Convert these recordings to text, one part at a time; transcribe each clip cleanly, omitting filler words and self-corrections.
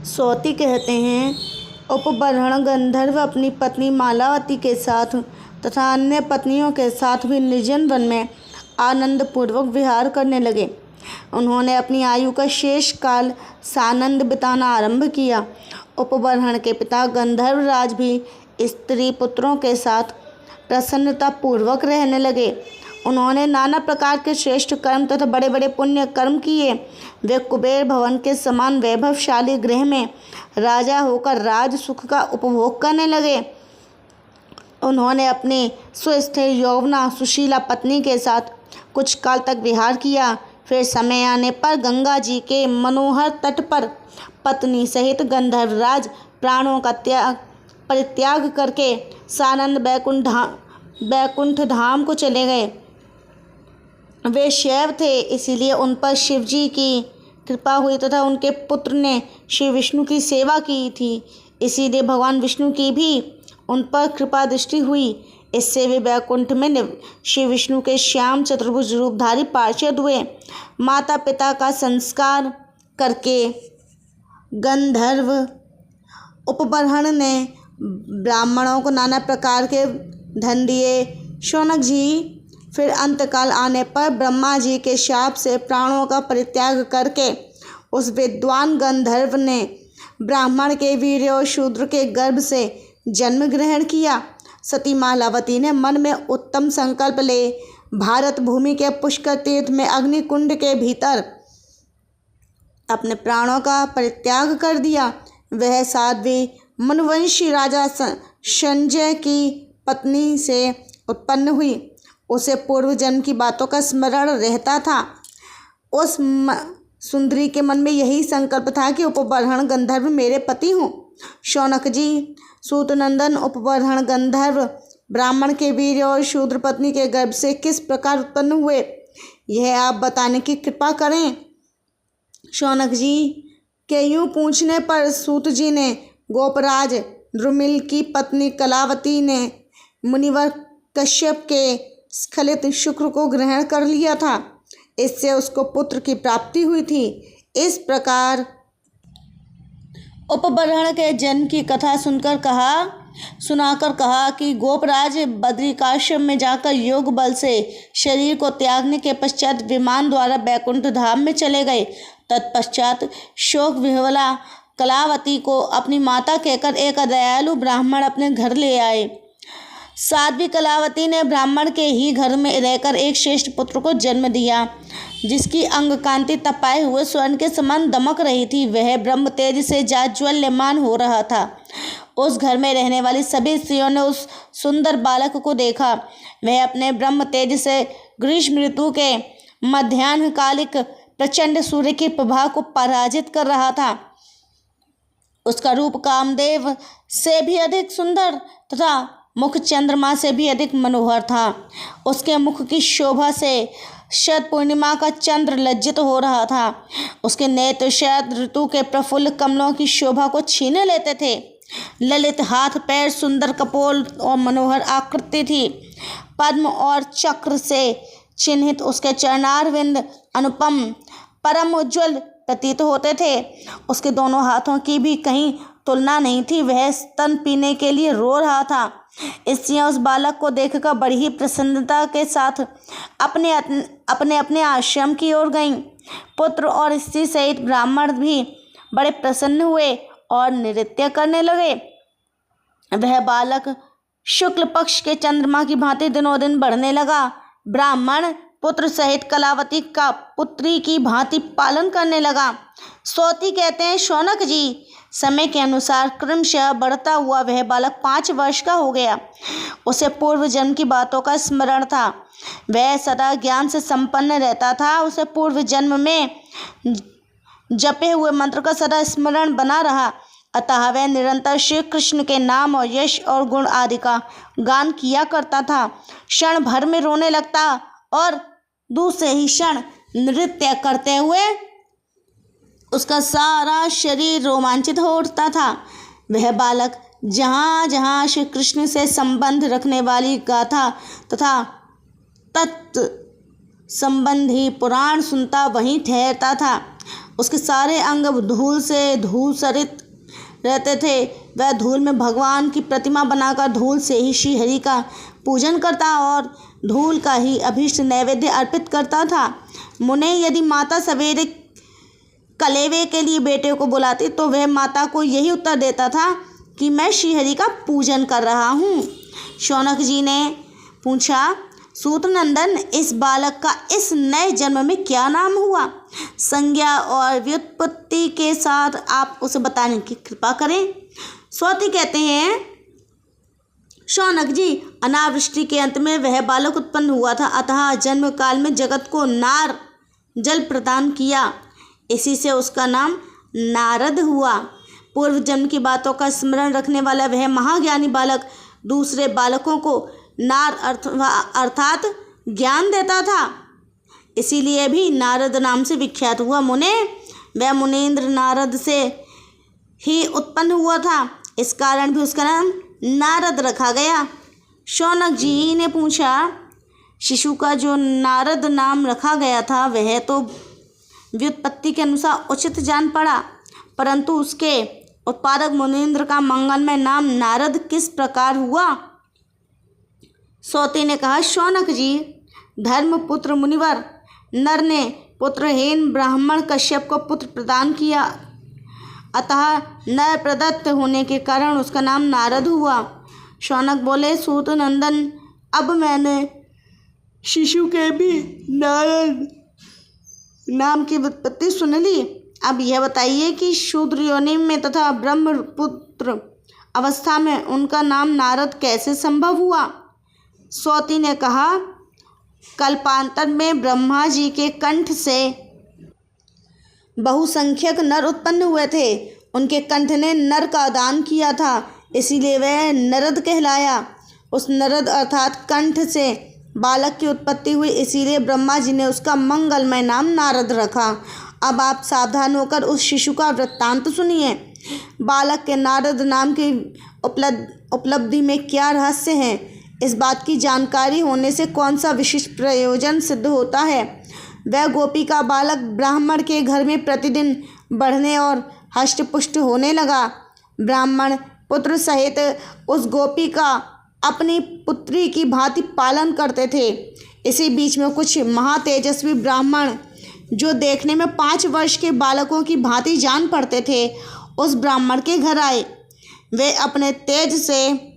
सौती कहते हैं, उपबर्हण गंधर्व अपनी पत्नी मालावती के साथ तथा अन्य पत्नियों के साथ भी निर्जन वन में आनंद पूर्वक विहार करने लगे। उन्होंने अपनी आयु का शेष काल सानंद बिताना आरंभ किया। उपबर्हण के पिता गंधर्वराज भी स्त्री पुत्रों के साथ प्रसन्नता पूर्वक रहने लगे। उन्होंने नाना प्रकार के श्रेष्ठ कर्म तथा बड़े बड़े पुण्य कर्म किए। वे कुबेर भवन के समान वैभवशाली गृह में राजा होकर राज सुख का उपभोग करने लगे। उन्होंने अपनी सुस्थिर यौवना सुशीला पत्नी के साथ कुछ काल तक विहार किया। फिर समय आने पर गंगा जी के मनोहर तट पर पत्नी सहित गंधर्वराज प्राणों का परित्याग करके सानंद बैकुंठ धाम को चले गए। वे शैव थे, इसीलिए उन पर शिवजी की कृपा हुई तथा उनके पुत्र ने श्री विष्णु की सेवा की थी, इसीलिए भगवान विष्णु की भी उन पर कृपा दृष्टि हुई। इससे वे बैकुंठ में श्री विष्णु के श्याम चतुर्भुज रूपधारी पार्षद हुए। माता पिता का संस्कार करके गंधर्व उपबर्हण ने ब्राह्मणों को नाना प्रकार के धन दिए। शौनक जी फिर अंतकाल आने पर ब्रह्मा जी के शाप से प्राणों का परित्याग करके उस विद्वान गंधर्व ने ब्राह्मण के वीर्य और शूद्र के गर्भ से जन्म ग्रहण किया। सती मालावती ने मन में उत्तम संकल्प ले भारत भूमि के पुष्कर तीर्थ में अग्निकुंड के भीतर अपने प्राणों का परित्याग कर दिया। वह साध्वी मनुवंशी राजा संजय की पत्नी से उत्पन्न हुई। उसे पूर्व जन्म की बातों का स्मरण रहता था। उस सुंदरी के मन में यही संकल्प था कि उपबर्हण गंधर्व मेरे पति हों। शौनक जी, सूतनंदन उपबर्हण गंधर्व ब्राह्मण के वीर और शूद्र पत्नी के गर्भ से किस प्रकार उत्पन्न हुए, यह आप बताने की कृपा करें। शौनक जी के यूँ पूछने पर सूत जी ने गोपराज द्रुमिल की पत्नी कलावती ने मुनिवर कश्यप के स्खलित शुक्र को ग्रहण कर लिया था। इससे उसको पुत्र की प्राप्ति हुई थी। इस प्रकार उपबर्हण के जन्म की कथा सुनाकर कहा कि गोपराज बद्रिकाश्रम में जाकर योग बल से शरीर को त्यागने के पश्चात विमान द्वारा बैकुंठ धाम में चले गए। तत्पश्चात शोक विह्वला कलावती को अपनी माता कहकर एक दयालु ब्राह्मण अपने घर ले आए। साध्वी कलावती ने ब्राह्मण के ही घर में रहकर एक श्रेष्ठ पुत्र को जन्म दिया, जिसकी अंग कांति तपाए हुए स्वर्ण के समान दमक रही थी। वह ब्रह्म तेज से जाज्वल्यमान हो रहा था। उस घर में रहने वाली सभी स्त्रियों ने उस सुंदर बालक को देखा। वह अपने ब्रह्म तेज से ग्रीष्म ऋतु के मध्याह्नकालिक प्रचंड सूर्य की प्रभा को पराजित कर रहा था। उसका रूप कामदेव से भी अधिक सुंदर तथा मुख चंद्रमा से भी अधिक मनोहर था। उसके मुख की शोभा से शरद पूर्णिमा का चंद्र लज्जित हो रहा था। उसके नेत्र शरद ऋतु के प्रफुल्ल कमलों की शोभा को छीने लेते थे। ललित हाथ पैर सुंदर कपोल और मनोहर आकृति थी। पद्म और चक्र से चिन्हित उसके चरणारविंद अनुपम परम उज्ज्वल प्रतीत होते थे। उसके दोनों हाथों की भी कहीं तुलना नहीं थी। वह स्तन पीने के लिए रो रहा था। स्त्रियां उस बालक को देखकर बड़ी ही प्रसन्नता के साथ अपने आश्रम की ओर गईं। पुत्र और स्त्री सहित ब्राह्मण भी बड़े प्रसन्न हुए और नृत्य करने लगे। वह बालक शुक्ल पक्ष के चंद्रमा की भांति दिनों दिन बढ़ने लगा। ब्राह्मण पुत्र सहित कलावती का पुत्री की भांति पालन करने लगा। सौती कहते हैं, शौनक जी, समय के अनुसार क्रमशः बढ़ता हुआ वह बालक 5 वर्ष का हो गया। उसे पूर्व जन्म की बातों का स्मरण था। वह सदा ज्ञान से संपन्न रहता था। उसे पूर्व जन्म में जपे हुए मंत्र का सदा स्मरण बना रहा। अतः वह निरंतर श्री कृष्ण के नाम और यश और गुण आदि का गान किया करता था। क्षण भर में रोने लगता और दूसरे ही क्षण नृत्य करते हुए उसका सारा शरीर रोमांचित हो उठता था। वह बालक जहाँ जहाँ श्री कृष्ण से संबंध रखने वाली गाथा तथा तत् संबंधी पुराण सुनता वहीं ठहरता था। उसके सारे अंग धूल से धूसरित रहते थे। वह धूल में भगवान की प्रतिमा बनाकर धूल से ही श्री हरि का पूजन करता और धूल का ही अभीष्ट नैवेद्य अर्पित करता था। मुने, यदि माता सवेरे कलेवे के लिए बेटे को बुलाती तो वह माता को यही उत्तर देता था कि मैं श्री हरि का पूजन कर रहा हूँ। शौनक जी ने पूछा, सूत नंदन, इस बालक का इस नए जन्म में क्या नाम हुआ? संज्ञा और व्युत्पत्ति के साथ आप उसे बताने की कृपा करें। स्वती कहते हैं, शौनक जी, अनावृष्टि के अंत में वह बालक उत्पन्न हुआ था, अतः जन्म काल में जगत को नार जल प्रदान किया, इसी से उसका नाम नारद हुआ। पूर्व जन्म की बातों का स्मरण रखने वाला वह महाज्ञानी बालक दूसरे बालकों को नार अर्थात ज्ञान देता था, इसीलिए भी नारद नाम से विख्यात हुआ। मुने, वह मुनीन्द्र नारद से ही उत्पन्न हुआ था, इस कारण भी उसका नाम नारद रखा गया। शौनक जी ने पूछा, शिशु का जो नारद नाम रखा गया था वह तो व्युत्पत्ति के अनुसार उचित जान पड़ा, परंतु उसके उत्पादक मुनीन्द्र का मंगलमय नाम नारद किस प्रकार हुआ? सौती ने कहा, शौनक जी, धर्मपुत्र मुनिवर नर ने पुत्रहीन ब्राह्मण कश्यप को पुत्र प्रदान किया, अतः नर प्रदत्त होने के कारण उसका नाम नारद हुआ। शौनक बोले, सूत नंदन, अब मैंने शिशु के भी नारद नाम की व्युत्पत्ति सुन ली। अब यह बताइए कि शूद्र योनि में तथा ब्रह्मपुत्र अवस्था में उनका नाम नारद कैसे संभव हुआ? स्वती ने कहा, कल्पांतर में ब्रह्मा जी के कंठ से बहुसंख्यक नर उत्पन्न हुए थे। उनके कंठ ने नर का दान किया था, इसीलिए वह नरद कहलाया। उस नरद अर्थात कंठ से बालक की उत्पत्ति हुई, इसीलिए ब्रह्मा जी ने उसका मंगलमय नाम नारद रखा। अब आप सावधान होकर उस शिशु का वृत्तांत सुनिए। बालक के नारद नाम की उपलब्धि में क्या रहस्य है? इस बात की जानकारी होने से कौन सा विशिष्ट प्रयोजन सिद्ध होता है? वह गोपी का बालक ब्राह्मण के घर में प्रतिदिन बढ़ने और हष्टपुष्ट होने लगा। ब्राह्मण पुत्र सहित उस गोपी का अपनी पुत्री की भांति पालन करते थे। इसी बीच में कुछ महातेजस्वी ब्राह्मण, जो देखने में 5 वर्ष के बालकों की भांति जान पड़ते थे, उस ब्राह्मण के घर आए। वे अपने तेज से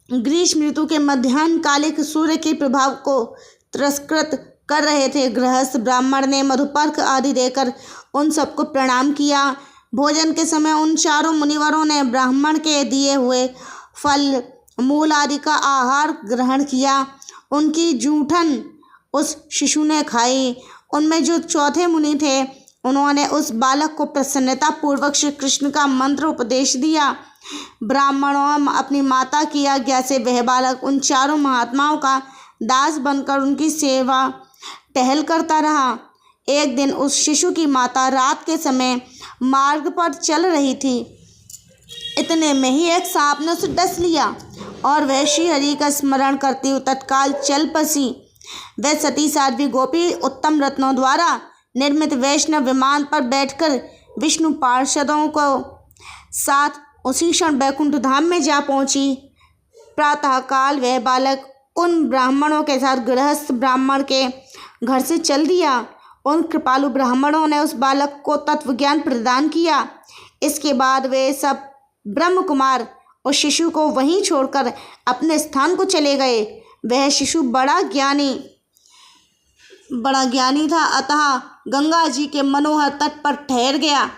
ग्रीष्म ऋतु के मध्याह्न कालिक सूर्य के प्रभाव को तिरस्कृत कर रहे थे। गृहस्थ ब्राह्मण ने मधुपर्क आदि देकर उन सबको प्रणाम किया। भोजन के समय उन चारों मुनिवरों ने ब्राह्मण के दिए हुए फल मूल आदि का आहार ग्रहण किया। उनकी जूठन उस शिशु ने खाई। उनमें जो चौथे मुनि थे, उन्होंने उस बालक को प्रसन्नता पूर्वक श्री कृष्ण का मंत्र उपदेश दिया। ब्राह्मणों अपनी माता की आज्ञा से वह बालक उन चारों महात्माओं का दास बनकर उनकी सेवा टहल करता रहा। एक दिन उस शिशु की माता रात के समय मार्ग पर चल रही थी। इतने में ही एक सांप ने उसे डस लिया और वह श्री हरि का स्मरण करती हुई तत्काल चल पसी। वह सती साध्वी गोपी उत्तम रत्नों द्वारा निर्मित वैष्णव विमान पर बैठकर विष्णु पार्षदों को साथ उसी क्षण वैकुंठ धाम में जा पहुंची। प्रातःकाल वह बालक उन ब्राह्मणों के साथ गृहस्थ ब्राह्मण के घर से चल दिया। उन कृपालु ब्राह्मणों ने उस बालक को तत्व ज्ञान प्रदान किया। इसके बाद वे सब ब्रह्म कुमार उस शिशु को वहीं छोड़कर अपने स्थान को चले गए। वह शिशु बड़ा ज्ञानी था, अतः गंगा जी के मनोहर तट पर ठहर गया।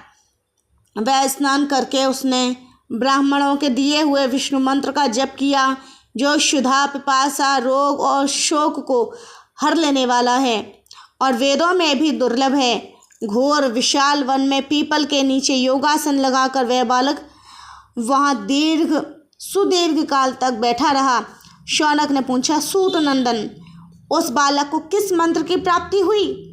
वह स्नान करके उसने ब्राह्मणों के दिए हुए विष्णु मंत्र का जप किया, जो क्षुधा, पिपासा, रोग और शोक को हर लेने वाला है और वेदों में भी दुर्लभ है। घोर विशाल वन में पीपल के नीचे योगासन लगाकर वह बालक वहाँ सुदीर्घ काल तक बैठा रहा। शौनक ने पूछा, सूत नंदन, उस बालक को किस मंत्र की प्राप्ति हुई?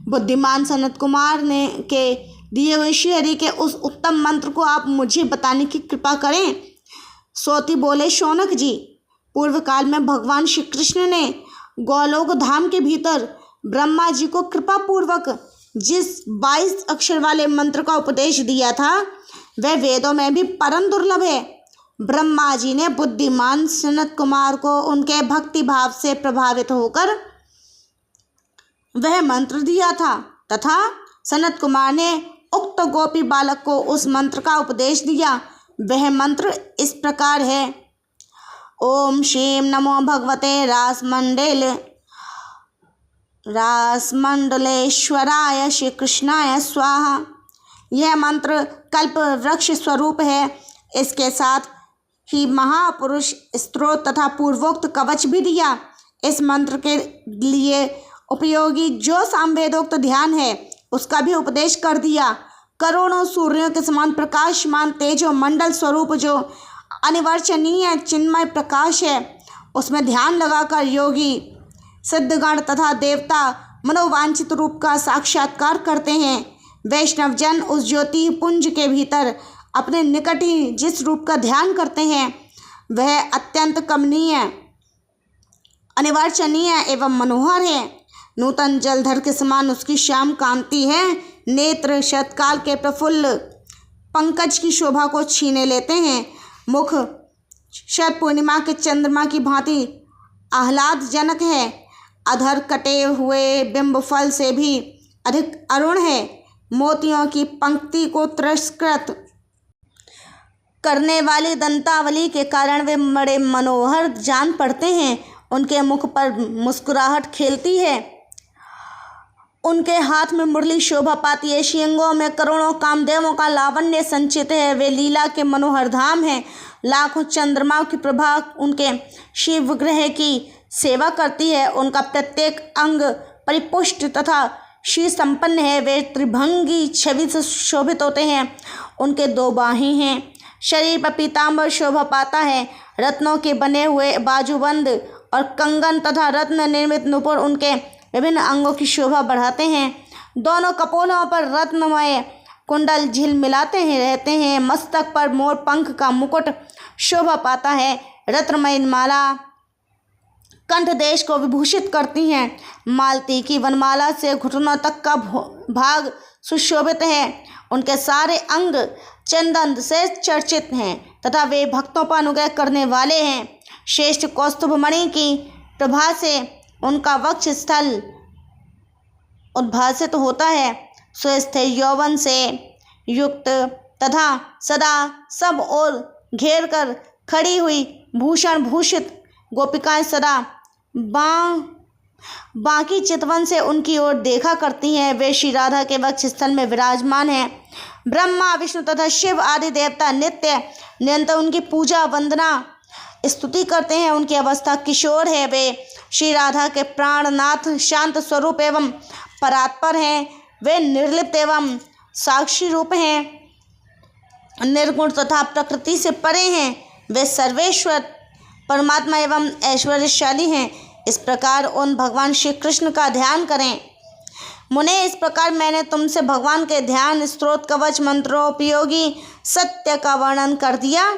बुद्धिमान सनत कुमार ने के दिए हुए श्री हरि के उस उत्तम मंत्र को आप मुझे बताने की कृपा करें। स्वती बोले, शौनक जी, पूर्व काल में भगवान श्री कृष्ण ने गोलोक धाम के भीतर ब्रह्मा जी को कृपा पूर्वक जिस 22 अक्षर वाले मंत्र का उपदेश दिया था वह वेदों में भी परम दुर्लभ है। ब्रह्मा जी ने बुद्धिमान सनत कुमार को उनके भक्ति भाव से प्रभावित होकर वह मंत्र दिया था तथा सनत कुमार ने उक्त गोपी बालक को उस मंत्र का उपदेश दिया। वह मंत्र इस प्रकार है। ओम श्रीं नमो भगवते रासमंडलेश्वराय श्री कृष्णाय स्वाहा। यह मंत्र कल्प वृक्ष स्वरूप है। इसके साथ ही महापुरुष स्तोत्र तथा पूर्वोक्त कवच भी दिया। इस मंत्र के लिए उपयोगी जो सामवेदोक्त ध्यान है उसका भी उपदेश कर दिया। करोड़ों सूर्यों के समान प्रकाशमान तेजो मंडल स्वरूप जो अनिवर्चनीय चिन्मय प्रकाश है उसमें ध्यान लगाकर योगी सिद्धगण तथा देवता मनोवांछित रूप का साक्षात्कार करते हैं। वैष्णव जन उस ज्योति पुंज के भीतर अपने निकट ही जिस रूप का ध्यान करते हैं वह अत्यंत कमनीय, अनिर्वचनीय एवं मनोहर है। नूतन जलधर के समान उसकी श्याम कांति है। नेत्र शतकाल के प्रफुल्ल पंकज की शोभा को छीने लेते हैं। मुख शरद पूर्णिमा के चंद्रमा की भांति आह्लादजनक है। अधर कटे हुए बिंब फल से भी अधिक अरुण है। मोतियों की पंक्ति को तिरस्कृत करने वाली दंतावली के कारण वे बड़े मनोहर जान पड़ते हैं। उनके मुख पर मुस्कुराहट खेलती है। उनके हाथ में मुरली शोभा पाती है। श्रीअंगों में करोड़ों कामदेवों का लावण्य संचित है। वे लीला के मनोहर धाम हैं। लाखों चंद्रमाओं की प्रभा उनके शिव विग्रह की सेवा करती है। उनका प्रत्येक अंग परिपुष्ट तथा श्री संपन्न है। वे त्रिभंगी छवि से शोभित होते हैं। उनके 2 बाहें हैं। शरीर पर पीतांबर शोभा पाता है। रत्नों के बने हुए बाजूबंद और कंगन तथा रत्न निर्मित नुपुर उनके विभिन्न अंगों की शोभा बढ़ाते हैं। दोनों कपोलों पर रत्नमय कुंडल झिलमिलाते हैं रहते हैं। मस्तक पर मोर पंख का मुकुट शोभा पाता है। रत्नमय माला कंठ देश को विभूषित करती हैं। मालती की वनमाला से घुटनों तक का भाग सुशोभित है। उनके सारे अंग चंदन से चर्चित हैं तथा वे भक्तों पर अनुग्रह करने वाले हैं। श्रेष्ठ कौस्तुभ मणि की प्रभा से उनका वक्ष स्थल उद्भासित होता है। स्वस्थ यौवन से युक्त तथा सदा सब ओर घेर कर खड़ी हुई भूषण भूषित गोपिकाएं सदा बाकी चितवन से उनकी ओर देखा करती हैं। वे श्री राधा के वक्ष स्थल में विराजमान हैं। ब्रह्मा विष्णु तथा शिव आदि देवता नित्य निरंतर उनकी पूजा वंदना स्तुति करते हैं। उनकी अवस्था किशोर है। वे श्री राधा के प्राणनाथ शांत स्वरूप एवं परात्पर हैं। वे निर्लिप्त एवं साक्षी रूप हैं। निर्गुण तथा प्रकृति से परे हैं। वे सर्वेश्वर परमात्मा एवं ऐश्वर्यशाली हैं। इस प्रकार उन भगवान श्री कृष्ण का ध्यान करें। मुने, इस प्रकार मैंने तुमसे भगवान के ध्यान स्त्रोत कवच मंत्रोपयोगी सत्य का वर्णन कर दिया।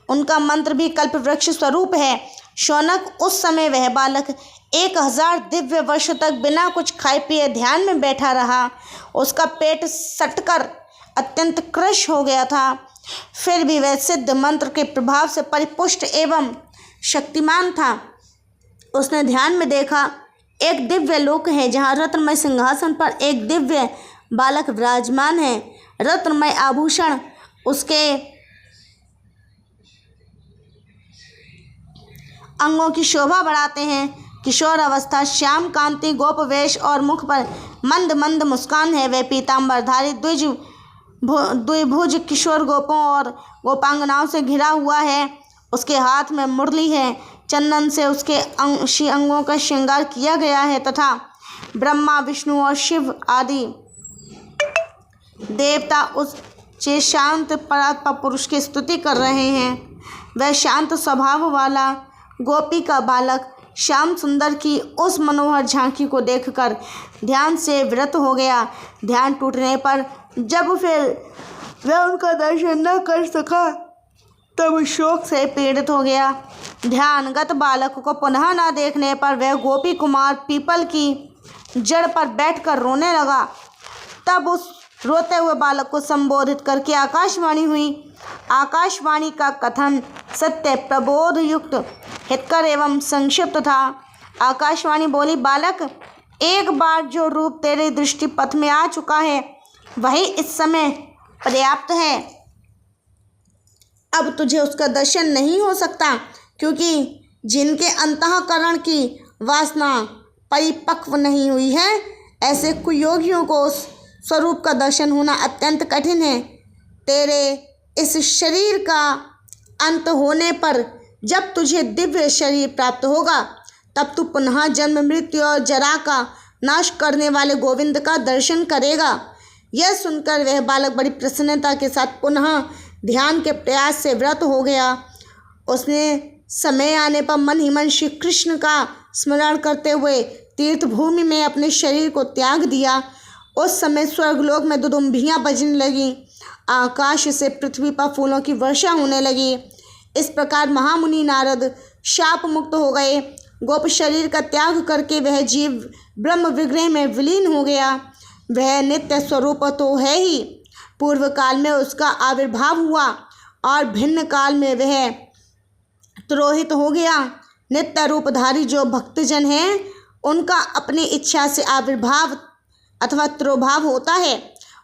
उनका मंत्र भी कल्प वृक्ष स्वरूप है। शौनक, उस समय वह बालक 1000 दिव्य वर्षों तक बिना कुछ खाए पिए ध्यान में बैठा रहा। उसका पेट सटकर अत्यंत कृश हो गया था। फिर भी वह सिद्ध मंत्र के प्रभाव से परिपुष्ट एवं शक्तिमान था। उसने ध्यान में देखा एक दिव्य लोक है जहाँ रत्नमय सिंहासन पर एक दिव्य बालक विराजमान है। रत्नमय आभूषण उसके अंगों की शोभा बढ़ाते हैं। किशोर अवस्था, श्याम कांति, गोप वेश और मुख पर मंद मंद मुस्कान है। वे पीताम्बरधारी द्विभुज किशोर गोपों और गोपांगनाओं से घिरा हुआ है। उसके हाथ में मुरली है। चंदन से उसके अंगों का श्रृंगार किया गया है तथा ब्रह्मा विष्णु और शिव आदि देवता उस शांत परात्पर पुरुष की स्तुति कर रहे हैं। वह शांत स्वभाव वाला गोपी का बालक श्याम सुंदर की उस मनोहर झांकी को देखकर ध्यान से विरत हो गया। ध्यान टूटने पर जब फिर वह उनका दर्शन न कर सका तब शोक से पीड़ित हो गया। ध्यानगत बालक को पुनः न देखने पर वह गोपी कुमार पीपल की जड़ पर बैठकर रोने लगा। तब उस रोते हुए बालक को संबोधित करके आकाशवाणी हुई। आकाशवाणी का कथन सत्य प्रबोध युक्त हितकर एवं संक्षिप्त था। आकाशवाणी बोली, बालक, एक बार जो रूप तेरे दृष्टि पथ में आ चुका है वही इस समय पर्याप्त है। अब तुझे उसका दर्शन नहीं हो सकता, क्योंकि जिनके अंतःकरण की वासना परिपक्व नहीं हुई है, ऐसे कुयोगियों को उस स्वरूप का दर्शन होना अत्यंत कठिन है। तेरे इस शरीर का अंत होने पर जब तुझे दिव्य शरीर प्राप्त होगा, तब तू पुनः जन्म मृत्यु और जरा का नाश करने वाले गोविंद का दर्शन करेगा। यह सुनकर वह बालक बड़ी प्रसन्नता के साथ पुनः ध्यान के प्रयास से व्रत हो गया। उसने समय आने पर मन ही मन श्री कृष्ण का स्मरण करते हुए तीर्थ भूमि में अपने शरीर को त्याग दिया। उस समय स्वर्गलोक में दुदुम्बियाँ बजने लगीं, आकाश से पृथ्वी पर फूलों की वर्षा होने लगी। इस प्रकार महामुनि नारद शाप मुक्त हो गए। गोप शरीर का त्याग करके वह जीव ब्रह्म विग्रह में विलीन हो गया। वह नित्य स्वरूप तो है ही, पूर्व काल में उसका आविर्भाव हुआ और भिन्न काल में वह तिरोहित हो गया। नित्य रूपधारी जो भक्तजन हैं, उनका अपनी इच्छा से आविर्भाव अथवा तिरोभाव होता है।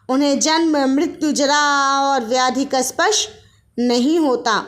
उन्हें जन्म मृत्यु जरा और व्याधि का स्पर्श नहीं होता।